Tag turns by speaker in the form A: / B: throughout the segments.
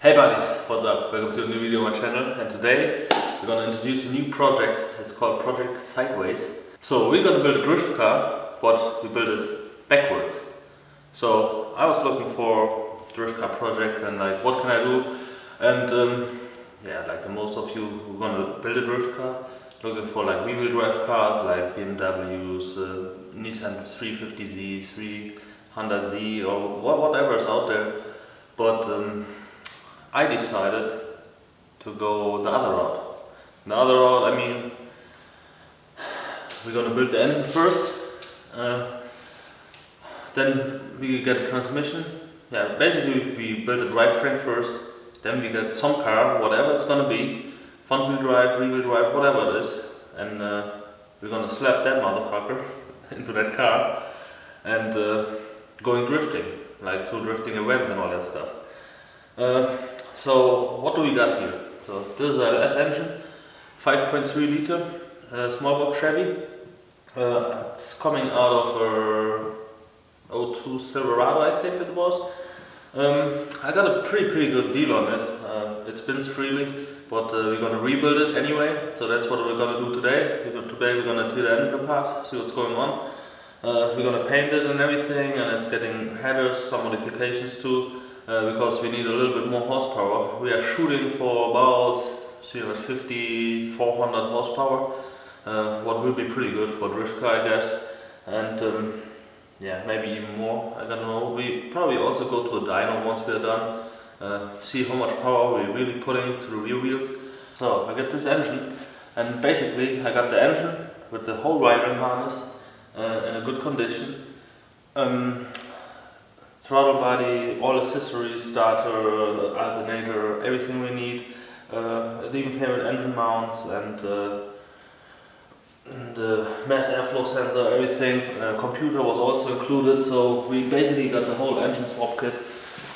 A: Hey buddies, what's up? Welcome to a new video on my channel, and today we're gonna introduce a new project. It's called Project Sideways. So we're gonna build a drift car, but we build it backwards. So I was looking for drift car projects and like what can I do, and yeah, like the most of you who are gonna build a drift car, looking for like rear-wheel drive cars like BMWs, Nissan 350Z, 300Z or whatever is out there. But I decided to go the other route. The other route, I mean, we're gonna build the engine first, then we get the transmission. Yeah, basically we build the drivetrain first, then we get some car, whatever it's gonna be, front wheel drive, rear wheel drive, whatever it is, and we're gonna slap that motherfucker into that car and going drifting, like to drifting events and all that stuff. So what do we got here? So this is a LS engine, 5.3 liter, small block Chevy. It's coming out of a 02 Silverado, I think it was. I got a pretty good deal on it. It spins freely, but we're gonna rebuild it anyway. So that's what we're gonna do today. Today we're gonna tear the engine apart, see what's going on. We're gonna paint it and everything, and it's getting headers, some modifications too. Because we need a little bit more horsepower. We are shooting for about 350, 400 horsepower, what will be pretty good for a drift car, I guess. And yeah, maybe even more, I don't know. We probably also go to a dyno once we are done, see how much power we're really putting to the rear wheels. So I get this engine, and basically I got the engine with the whole wiring harness in a good condition. Throttle body, all accessories, starter, alternator, everything we need. It even came with engine mounts and the mass airflow sensor, everything. Computer was also included, so we basically got the whole engine swap kit.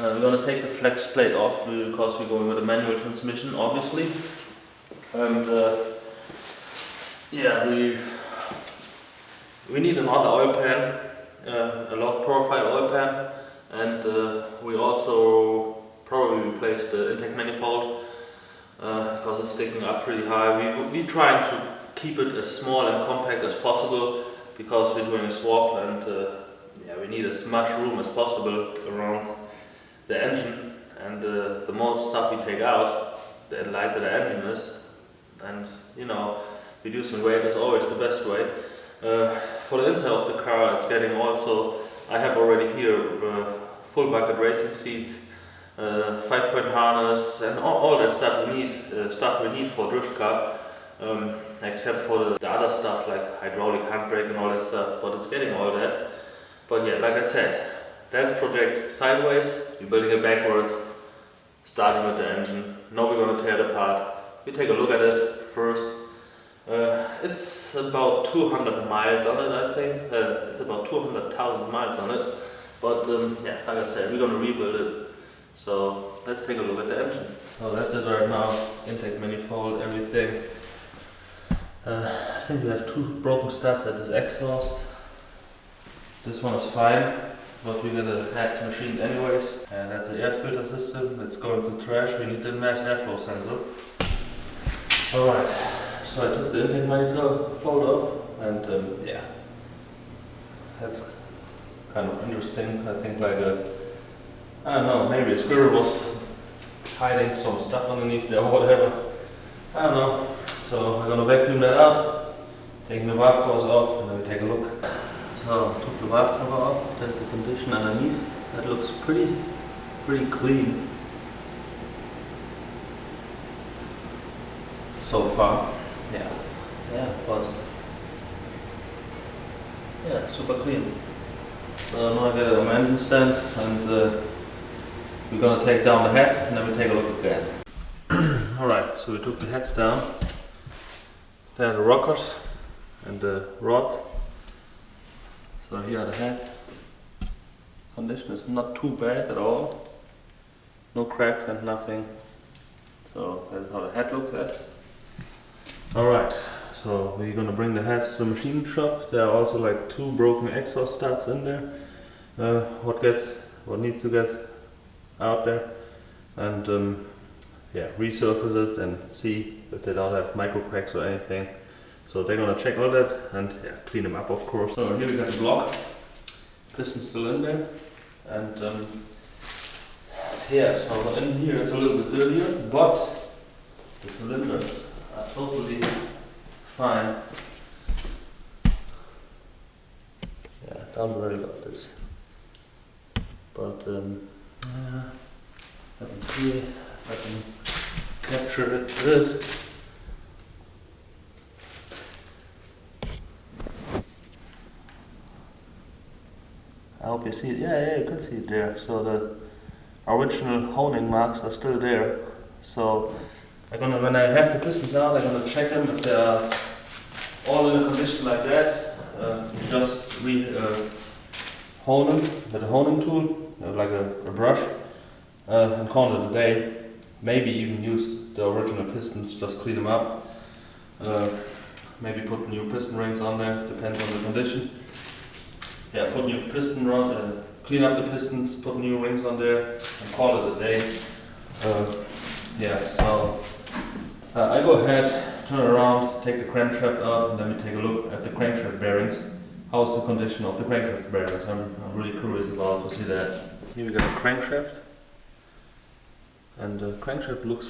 A: We're gonna take the flex plate off because we're going with a manual transmission, obviously. And yeah, we need another oil pan, a low profile oil pan. And we also probably replace the intake manifold because it's sticking up pretty high. We're trying to keep it as small and compact as possible because we're doing a swap, and yeah, we need as much room as possible around the engine. And the more stuff we take out, the lighter the engine is. And you know, reducing weight is always the best way. For the inside of the car, it's getting also. I have already here full bucket racing seats, 5-point harness, and all that stuff we need for a drift car, except for the other stuff like hydraulic handbrake and all that stuff. But it's getting all that. But yeah, like I said, that's Project Sideways. We're building it backwards, starting with the engine. Now we're gonna tear it apart. We take a look at it first. It's about 200 miles on it, I think. It's about 200,000 miles on it. But yeah, like I said, we're gonna rebuild it. So let's take a look at the engine. So that's it right now. Intake manifold, everything. I think we have two broken studs at this exhaust. This one is fine, but we got a heads machined anyways. And that's the air filter system. It's going to trash. We need the mass airflow sensor. Alright. So I took the intake manifold off, and yeah, that's kind of interesting. I think like I don't know, maybe a squirrel was hiding some stuff underneath there or whatever. I don't know. So I'm gonna vacuum that out, taking the valve covers off, and then we take a look. So I took the valve cover off. That's the condition underneath. That looks pretty clean so far. Yeah, but yeah, super clean. So now I get it on my engine stand, and we're gonna take down the heads, and then we take a look again. Alright, so we took the heads down. There are the rockers and the rods. So here are the heads. Condition is not too bad at all. No cracks and nothing. So that's how the head looks at. Alright. So we're gonna bring the heads to the machine shop. There are also like two broken exhaust studs in there. What needs to get out there. and yeah, resurface it and see if they don't have micro cracks or anything. So they're gonna check all that and yeah, clean them up, of course. So here we got the block, piston still in there, and yeah, so in here it's a little bit dirtier, but the cylinders are totally fine. Yeah, don't worry about this. But let me see if I can capture it good. I hope you see it. Yeah, you can see it there. So the original honing marks are still there. So when I have the pistons out, I'm gonna check them if they are all in a condition like that. Just hone them with a honing tool, like a brush, and call it a day. Maybe even use the original pistons, just clean them up. Maybe put new piston rings on there, depends on the condition. Yeah, put new piston run, clean up the pistons, put new rings on there, and call it a day. Yeah, so I go ahead, turn around, take the crankshaft out, and then we take a look at the crankshaft bearings. How's the condition of the crankshaft bearings? I'm really curious about to see that. Here we got a crankshaft, and the crankshaft looks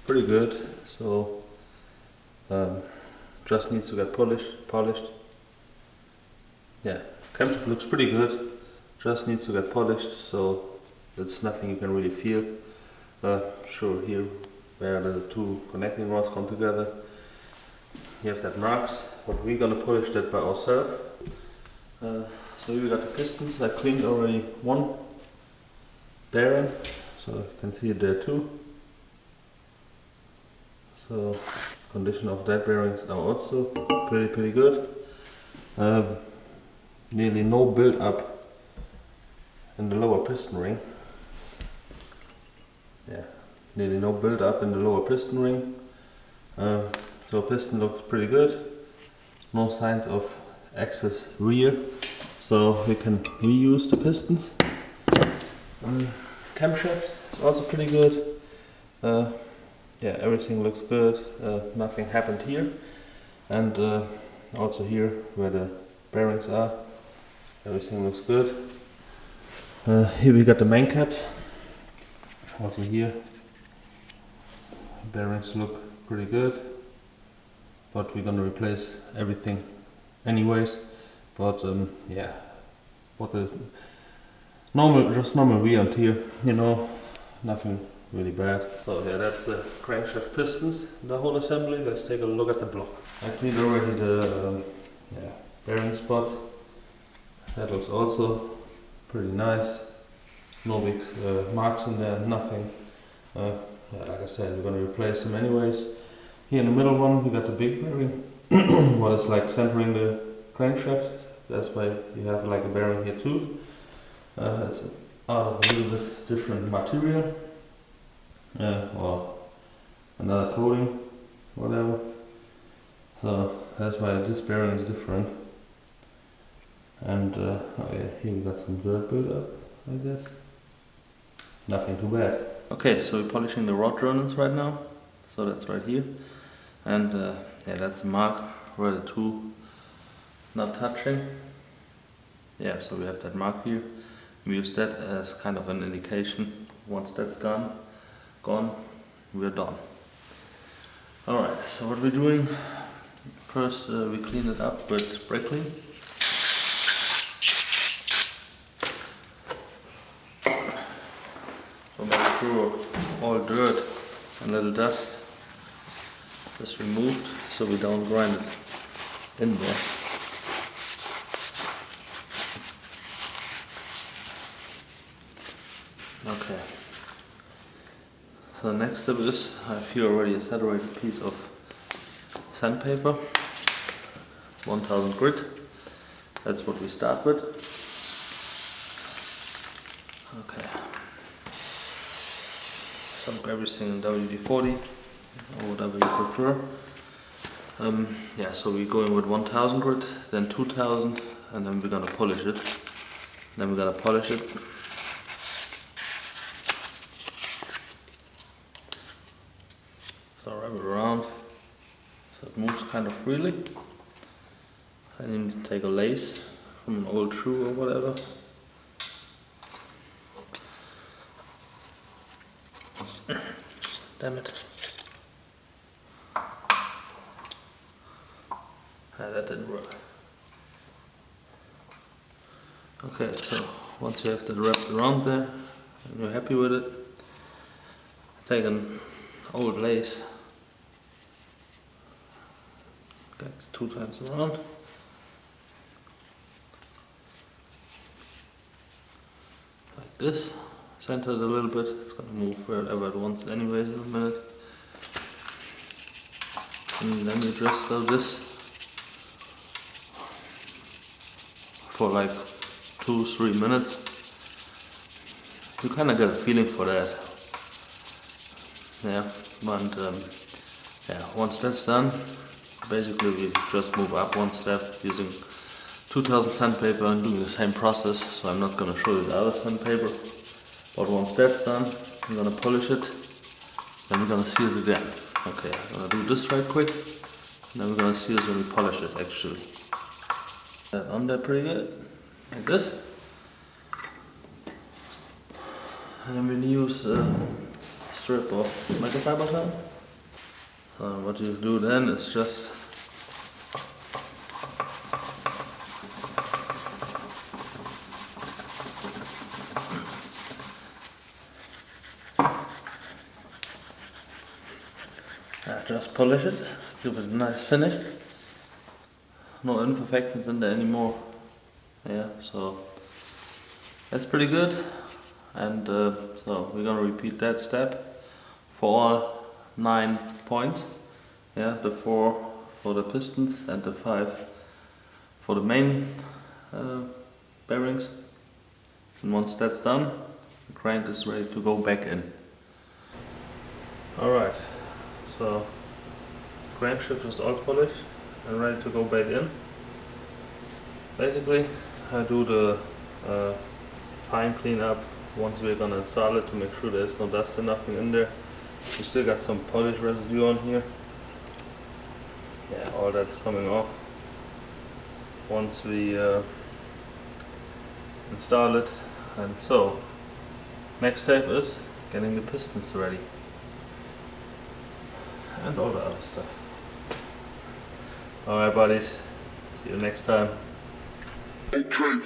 A: pretty good. So just needs to get polished. Yeah, crankshaft looks pretty good. Just needs to get polished, so it's nothing you can really feel. Sure, here where the two connecting rods come together, you have that marks, but we're gonna polish that by ourselves. So we got the pistons. I cleaned already one bearing, so you can see it there too. So condition of that bearings are also pretty good. Nearly no build up in the lower piston ring. Yeah, nearly no build up in the lower piston ring. So piston looks pretty good. No signs of excess wear, so we can reuse the pistons. Camshaft is also pretty good. Yeah, everything looks good. Nothing happened here, and also here where the bearings are, everything looks good. Here we got the main caps. Also here, bearings look pretty good, but we're gonna replace everything anyways. But yeah, what the normal wear and tear, you know, nothing really bad. So yeah, that's the crankshaft pistons, the whole assembly. Let's take a look at the block. I cleaned already the bearing spots. That looks also pretty nice. No big marks in there, nothing. Yeah, like I said, we're gonna replace them anyways. Here in the middle one, we got the big bearing, what is like centering the crankshaft. That's why you have like a bearing here too. It's out of a little bit different material, or another coating, whatever. So that's why this bearing is different. And oh yeah, here we got some dirt build up, I guess. Nothing too bad. Okay, so we're polishing the rod journals right now. So that's right here. And yeah, that's the mark where the two not touching. Yeah, so we have that mark here. We use that as kind of an indication. Once that's gone, we're done. Alright, so what we're doing, first we clean it up with brake clean. So make sure all dirt and little dust is removed, so we don't grind it in there. Okay. So the next step is, I have here already a saturated piece of sandpaper. It's 1000 grit. That's what we start with. Okay. Sunk everything in WD-40 or whatever you prefer. Yeah, so we're going with 1000 grit, then 2000, and then we're gonna polish it. Then we're gonna polish it. So wrap it around so it moves kind of freely. I need to take a lace from an old shoe or whatever. Damn it. That didn't work. Okay, so once you have that wrapped around there and you're happy with it, take an old lace, get 2 times around, like this, center it a little bit. It's gonna move wherever it wants anyways in a minute. And then you just do this for like 2-3 minutes. You kind of get a feeling for that. Yeah, and yeah, once that's done, basically we just move up one step using 2000 sandpaper and doing the same process. So I'm not gonna show you the other sandpaper, but once that's done, I'm gonna polish it, then we're gonna see it again. Okay, I'm gonna do this right quick, and then we're gonna see this when we polish it actually. That on there pretty good, like this. And then we use a strip of microfiber towel. What you do then is just polish it, give it a nice finish. No imperfections in there anymore. Yeah, so that's pretty good. And so we're gonna repeat that step for all 9 points. Yeah, the 4 for the pistons and the 5 for the main bearings. And once that's done, the crank is ready to go back in. Alright, so crankshaft is all polished and ready to go back in. Basically, I do the fine cleanup once we're gonna install it to make sure there's no dust or nothing in there. We still got some polish residue on here. Yeah, all that's coming off once we install it. And so, next step is getting the pistons ready. And all the other stuff. Alright buddies, see you next time. Okay.